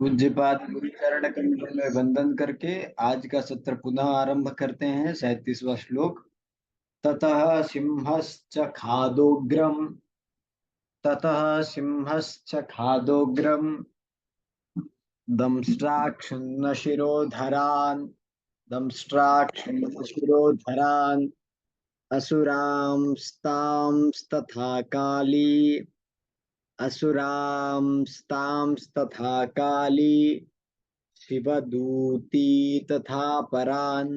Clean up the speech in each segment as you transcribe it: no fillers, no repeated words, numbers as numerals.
पूज्यपाद गुरुचरण कमल में वंदन करके आज का सत्र पुनः आरंभ करते हैं। 37वां श्लोक। ततः सिंहश्च खादोग्रम ततः सिंहश्च खादोग्रम दंष्ट्राक्षुण्ण शिरोधरान् दंष्ट्राक्षुण्ण शिरोधरान् असुरांस्तांस्तथा काली असुरांस्तांस्तथा काली शिवदूती तथा परान्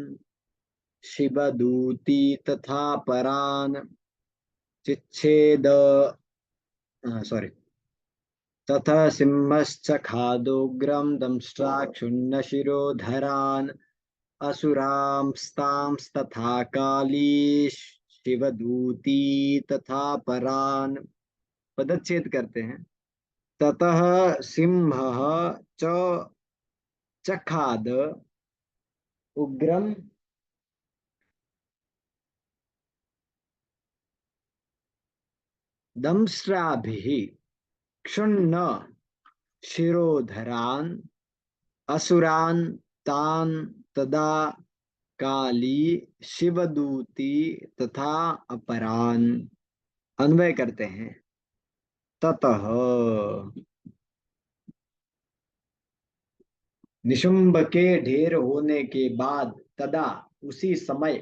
शिवदूती तथा परान् चिच्छेद सॉरी। तथा सिंहश्च खादोग्रं दंष्ट्राक्षुण्णशिरोधरान् असुरांस्तांस्तथा काली शिवदूती तथा परान्। पदच्छेद करते हैं। ततः सिंहः च चखाद उग्रम दंष्ट्राभिः क्षुण्ण शिरोधरान् असुरान् तान् तदा काली शिवदूती तथा अपरान्। अन्वय करते हैं। ततः निशुंभ के ढेर होने के बाद, तदा उसी समय,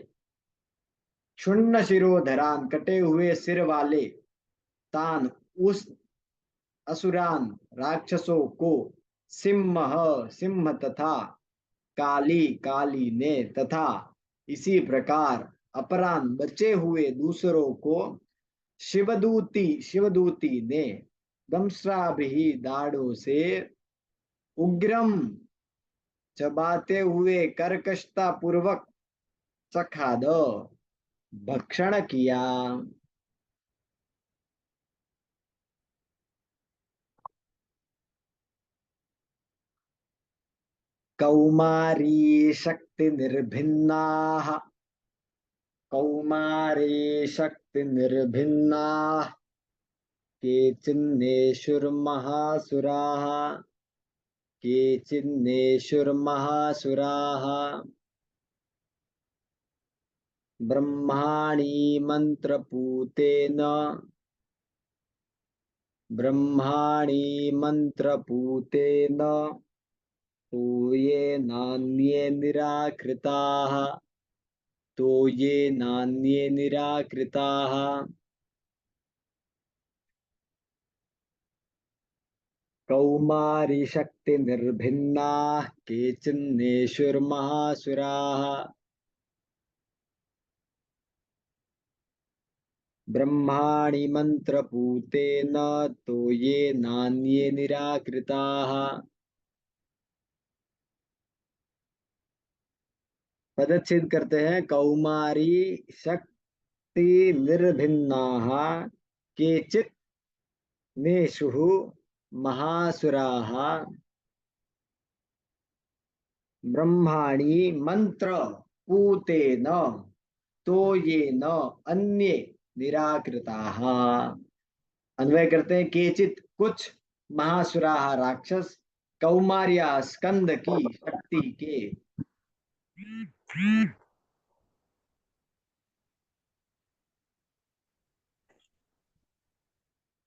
क्षुण्ण शिरोधरान कटे हुए सिर वाले, तान उस असुरान राक्षसों को, सिंह सिंह तथा काली काली ने, तथा इसी प्रकार अपरान बचे हुए दूसरों को, शिवदूती शिवदूती ने दंष्ट्राभिः दाढ़ों से, उग्रम चबाते हुए कर्कशता पूर्वक, चखाद भक्षण किया। कौमारी शक्ति निर्भिन्ना कौमारी शक्ति निर्भिन्ना केचिन्नेषुर्महासुराः केचिन्नेषुर्महासुराः ब्रह्माणि मंत्रपूतेन ब्रह्माणि मंत्रपूतेन तो ये नान्ये निराकृताः तो ये नान्ये निराकृताः। कौमारी शक्ति निर्भिन्नाः केचिन्नेषुर्महासुराः ब्रह्माणि मंत्रपूतेन तो ये नान्ये निराकृताः। पदच्छेद करते हैं। कौमारी शक्ति निर्भिन्नाः केचित् नेषुः महासुराः ब्रह्माणि मंत्र पूतेन तो ये न अन्ये निराकृताः। अन्वय करते हैं। केचित कुछ, महासुराः राक्षस, कौमार्या स्कंद की शक्ति के,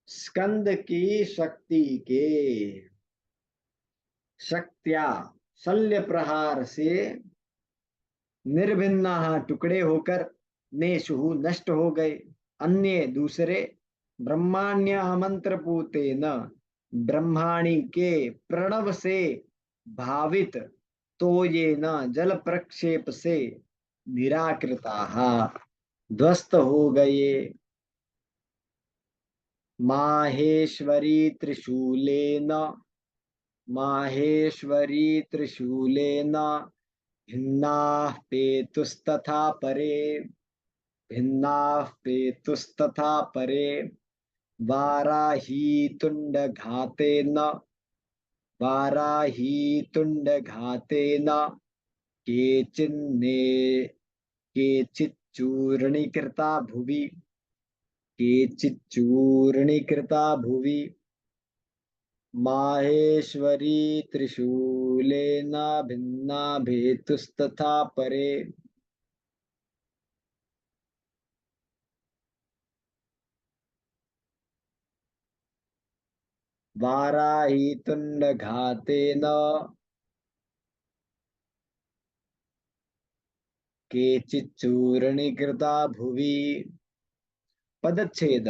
स्कंद की शक्ति के, शक्त्या शल्य प्रहार से, निर्भिन्ना टुकड़े होकर, नेशु नष्ट हो गए, अन्य दूसरे, ब्रह्माण्य मंत्र पूते न ब्रह्माणी के प्रणव से भावित, तो ये न जल प्रक्षेप से निराकृता ध्वस्त हो गए। माहेश्वरी त्रिशूलेन माहेश्वरी त्रिशूलेन भिन्नाः पेतुस्तथा परे भिन्नाः पेतुस्तथा परे वाराहीतुण्डघातेन वाराहीतुण्डघातेन केचिन्ने केचिच्चूर्णीकृता भुवि केचिच्चूर्णीकृता भुवि। माहेश्वरी त्रिशूलेन भिन्ना भेतुस्तथा परे। वाराही तुंड घातेन केचिच्चूर्णीकृता भुवि। पदच्छेद।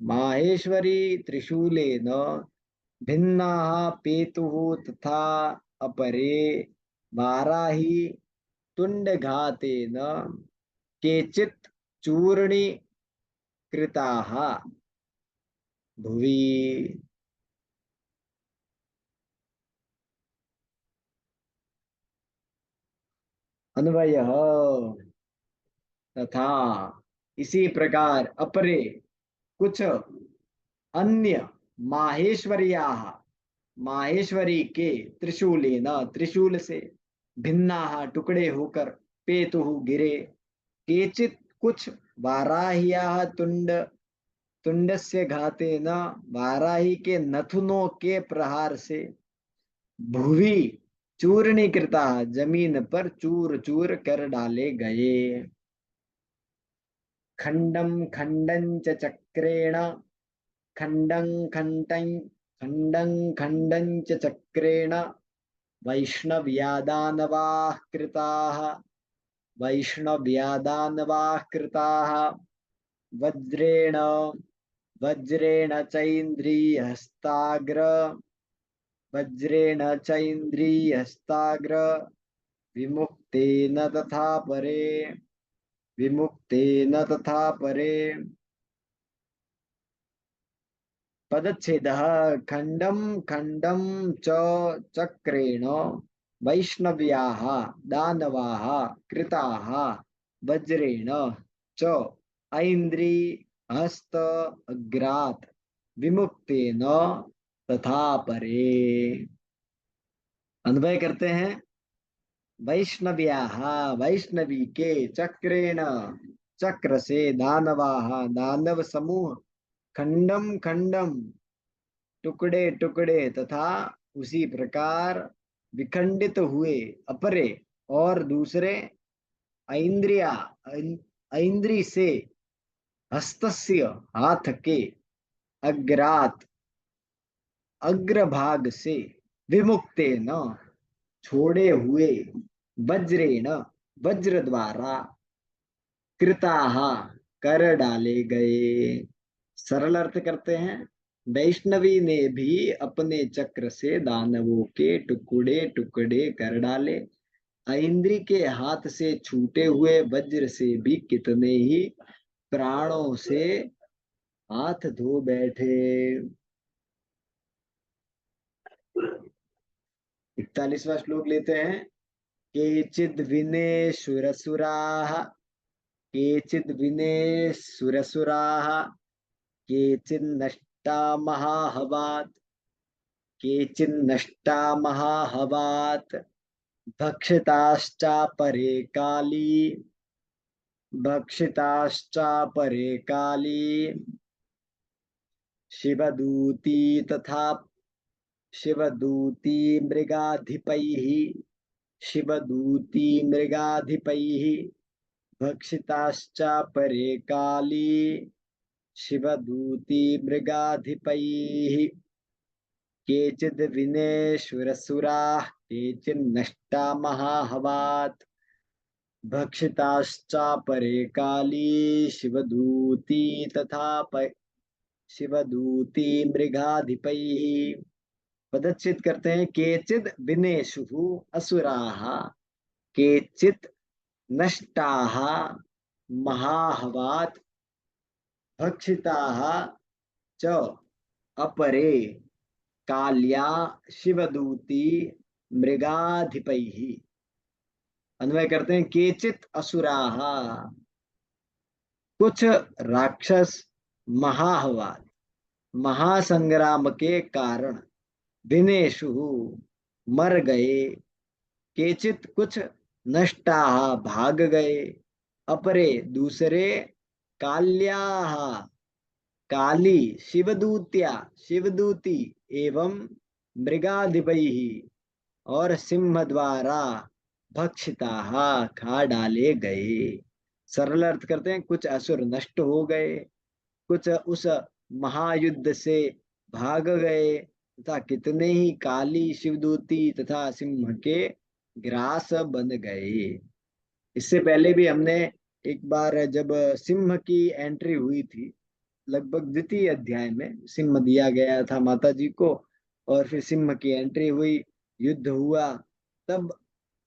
माहेश्वरी त्रिशूलेन भिन्नाः पेतुः तथा अपरे वाराही तुंडघातेन केचित् चूर्णीकृताः भुवि। अन्वयः। तथा इसी प्रकार अपरे कुछ अन्य माहेश्वरिया माहेश्वरी के त्रिशूलेन त्रिशूल से भिन्ना टुकड़े होकर पेतु गिरे। केचित कुछ वाराहिया तुंड तुंडस्य घाते न वाराही के नथुनों के प्रहार से भुवि चूर्णीकृता जमीन पर चूर चूर कर डाले गए। खंडम खंडं च चक्रेण खंडं खंडं च चक्रेण वैष्णव्यादानवाः कृताः वैष्णव्यादानवाः कृताः वज्रेण वज्रेण चैन्द्रियहस्ताग्र वज्रेण चैन्द्रियहस्ताग्र विमुक्तेन तथा परे विमुक्तेन तथा परे। पदच्छेदः। खंडम खंडम च चक्रेण वैष्णव्याः दानवाः कृताः वज्रेण च ऐन्द्री हस्त अग्रात विमुक्तेन तथा परे। अन्वय करते हैं। वैष्णव्याः वैष्णवी के चक्रेण चक्र से दानवाः दानव समूह खंडम खंडम टुकड़े टुकड़े तथा उसी प्रकार विखंडित हुए अपरे और दूसरे ऐन्द्रिया ऐन्द्री से हस्तस्य हाथ के अग्रात अग्रभाग से विमुक्ते न छोड़े हुए वज्रेण वज्र द्वारा कृताः कर डाले गए। सरल अर्थ करते हैं। वैष्णवी ने भी अपने चक्र से दानवों के टुकड़े टुकड़े कर डाले। ऐन्द्री के हाथ से छूटे हुए वज्र से भी कितने ही प्राणों से हाथ धो बैठे। 41वां श्लोक लेते हैं। केचिद विने सुरसुराः केचिद विने सुरसुराः केचिन्नष्टा महाहवात् केचिन्नष्टा महाहवात् भक्षिताश्चापरे काली भक्षिताश्चापरे काली शिवदूती तथा शिवदूती मृगाधिपैः शिवदूती मृगाधिपैः भक्षिताश्चापरे काली शिवदूती मृगाधिपैः केचिद् विनेशुरसुराः केचिन्नष्टा महाहवात् भक्षिताश्चापरे काली शिवदूती तथा शिवदूती मृगाधिपैः। पदच्छेद करते हैं। केचिद् विनेशुः असुराः केचित् नष्टाः महाहवात् भक्षिताः च अपरे काल्या शिवदूती मृगाधिपैः। अन्वय करते हैं। केचित असुराः कुछ राक्षस महाहवात महासंग्राम के कारण विनेशु मर गए। केचित कुछ नष्टा भाग गए। अपरे दूसरे काल्याः काली शिवदूत्या शिवदूती एवं मृगाधिपैः और सिंह द्वारा भक्षिता खा डाले गए। सरल अर्थ करते हैं, कुछ असुर नष्ट हो गए, कुछ उस महायुद्ध से भाग गए तथा कितने ही काली शिवदूती तथा सिंह के ग्रास बन गए। इससे पहले भी हमने एक बार जब सिंह की एंट्री हुई थी, लगभग द्वितीय अध्याय में सिंह दिया गया था माता जी को, और फिर सिंह की एंट्री हुई, युद्ध हुआ। तब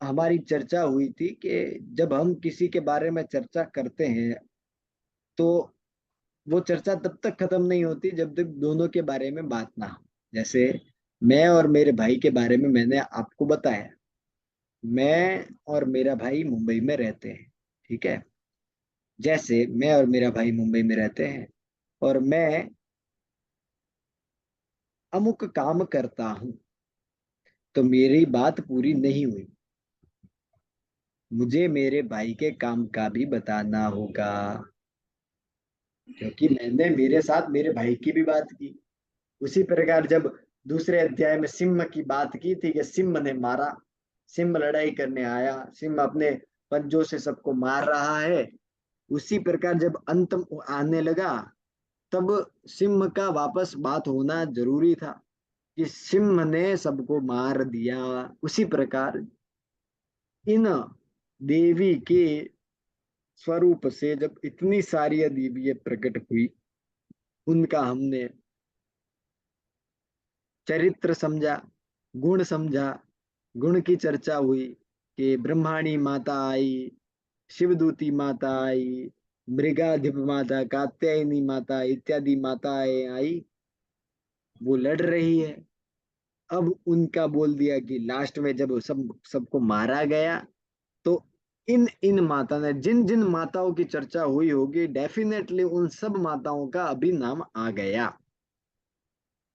हमारी चर्चा हुई थी कि जब हम किसी के बारे में चर्चा करते हैं तो वो चर्चा तब तक खत्म नहीं होती जब तक दोनों के बारे में बात ना हो। जैसे मैं और मेरे भाई के बारे में मैंने आपको बताया, मैं और मेरा भाई मुंबई में रहते हैं, ठीक है। जैसे मैं और मेरा भाई मुंबई में रहते हैं और मैं अमुक काम करता हूं, तो मेरी बात पूरी नहीं हुई, मुझे मेरे भाई के काम का भी बताना होगा, क्योंकि मैंने मेरे साथ मेरे भाई की भी बात की। उसी प्रकार जब दूसरे अध्याय में सिंह की बात की थी कि सिंह ने मारा, सिंह लड़ाई करने आया, सिंह अपने पंजों से सबको मार रहा है, उसी प्रकार जब अंत आने लगा तब सिंह का वापस बात होना जरूरी था कि सिंह ने सबको मार दिया। उसी प्रकार इन देवी के स्वरूप से जब इतनी सारी देवी प्रकट हुई, उनका हमने चरित्र समझा, गुण समझा, गुण की चर्चा हुई कि ब्रह्माणी माता आई, शिवदूती माता आई, मृगाधिप माता, कात्यायनी माता इत्यादि माताएं आई, वो लड़ रही है। अब उनका बोल दिया कि लास्ट में जब सबको मारा गया तो इन इन माता ने, जिन जिन माताओं की चर्चा हुई होगी, डेफिनेटली उन सब माताओं का अभी नाम आ गया।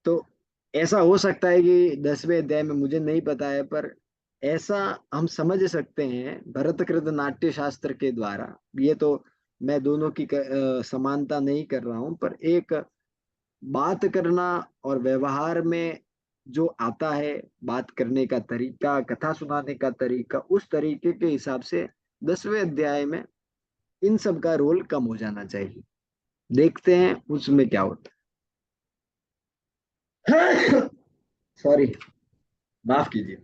तो ऐसा हो सकता है कि 10वें अध्याय में, मुझे नहीं पता है, पर ऐसा हम समझ सकते हैं भरतकृत नाट्य शास्त्र के द्वारा। ये तो मैं दोनों की समानता नहीं कर रहा हूं, पर एक बात करना और व्यवहार में जो आता है, बात करने का तरीका, कथा सुनाने का तरीका, उस तरीके के हिसाब से 10वें अध्याय में इन सब का रोल कम हो जाना चाहिए। देखते हैं उसमें क्या होता है। सॉरी, माफ कीजिए।